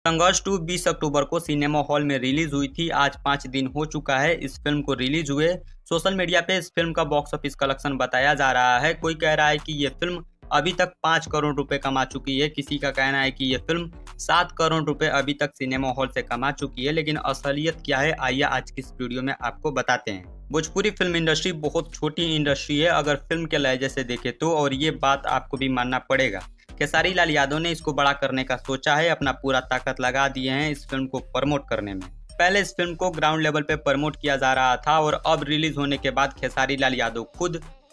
संघर्ष 2 20 अक्टूबर को cinema hall में रिलीज हुई थी। आज 5 दिन हो चुका है इस फिल्म को रिलीज हुए। सोशल मीडिया पे इस फिल्म का बॉक्स ऑफिस कलेक्शन बताया जा रहा है। कोई कह रहा है कि ये फिल्म अभी तक 5 करोड़ रुपए कमा चुकी है। किसी का कहना है कि ये फिल्म 7 करोड़ रुपए अभी तक सिनेमा हॉल से कमा चुकी है। लेकिन असलियत क्या है, आइए आज की इस वीडियो में आपको बताते हैं। भोजपुरी फिल्म इंडस्ट्री बहुत छोटी इंडस्ट्री है अगर फिल्म के लहजे से देखे तो, और ये बात आपको भी मानना पड़ेगा। खेसारी लाल यादव ने इसको बड़ा करने का सोचा है, अपना पूरा ताकत लगा दिए हैं इस फिल्म को प्रमोट करने में। पहले इस फिल्म को ग्राउंड लेवल पे प्रमोट किया जा रहा था और अब रिलीज होने के बाद खेसारी लाल यादव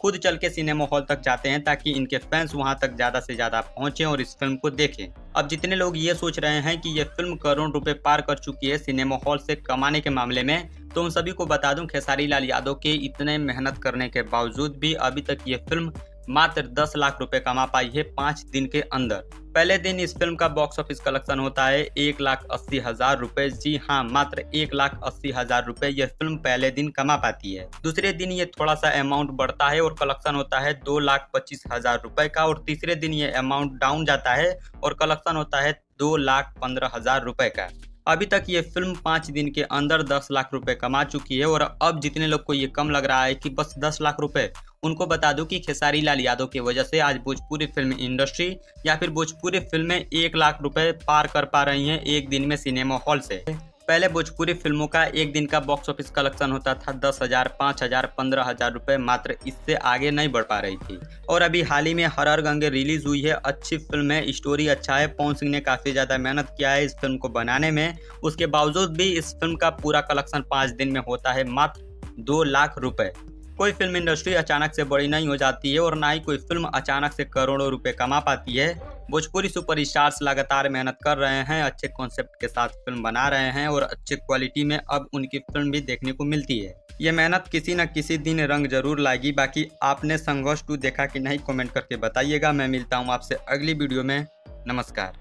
खुद चल के सिनेमा हॉल तक जाते हैं ताकि इनके फैंस वहां तक ज्यादा से ज्यादा पहुंचे और इस फिल्म को देखें। अब जितने लोग ये सोच रहे हैं कि ये फिल्म करोड़ रुपए पार कर चुकी है सिनेमा हॉल से कमाने के मामले में, तो उन सभी को बता दूं खेसारी लाल यादव के इतने मेहनत करने के बावजूद भी अभी तक ये फिल्म मात्र 10 लाख रुपए कमा पाई है 5 दिन के अंदर। पहले दिन इस फिल्म का बॉक्स ऑफिस कलेक्शन होता है 1,80,000 रुपए। जी हाँ, मात्र 1,80,000 रुपए यह फिल्म पहले दिन कमा पाती है। दूसरे दिन ये थोड़ा सा अमाउंट बढ़ता है और कलेक्शन होता है 2,25,000 रुपए का, और तीसरे दिन ये अमाउंट डाउन जाता है और कलेक्शन होता है 2,15,000 रुपए का। अभी तक ये फिल्म 5 दिन के अंदर 10 लाख रुपए कमा चुकी है। और अब जितने लोग को ये कम लग रहा है कि बस 10 लाख रुपए, उनको बता दूं कि खेसारी लाल यादव की वजह से आज भोजपुरी फिल्म इंडस्ट्री या फिर भोजपुरी फिल्में 1 लाख रुपए पार कर पा रही हैं एक दिन में सिनेमा हॉल से। पहले भोजपुरी फिल्मों का एक दिन का बॉक्स ऑफिस कलेक्शन होता था 10,000, 5,000, 15,000 रुपए, मात्र इससे आगे नहीं बढ़ पा रही थी। और अभी हाल ही में हर हर गंगे रिलीज हुई है। अच्छी फिल्म है, स्टोरी अच्छा है, पवन सिंह ने काफ़ी ज़्यादा मेहनत किया है इस फिल्म को बनाने में। उसके बावजूद भी इस फिल्म का पूरा कलेक्शन 5 दिन में होता है मात्र 2 लाख रुपए। कोई फिल्म इंडस्ट्री अचानक से बड़ी नहीं हो जाती है और ना ही कोई फिल्म अचानक से करोड़ों रुपए कमा पाती है। भोजपुरी सुपरस्टार्स लगातार मेहनत कर रहे हैं, अच्छे कॉन्सेप्ट के साथ फिल्म बना रहे हैं और अच्छे क्वालिटी में अब उनकी फिल्म भी देखने को मिलती है। ये मेहनत किसी न किसी दिन रंग जरूर लाएगी। बाकी आपने संघर्ष 2 देखा कि नहीं, कमेंट करके बताइएगा। मैं मिलता हूँ आपसे अगली वीडियो में। नमस्कार।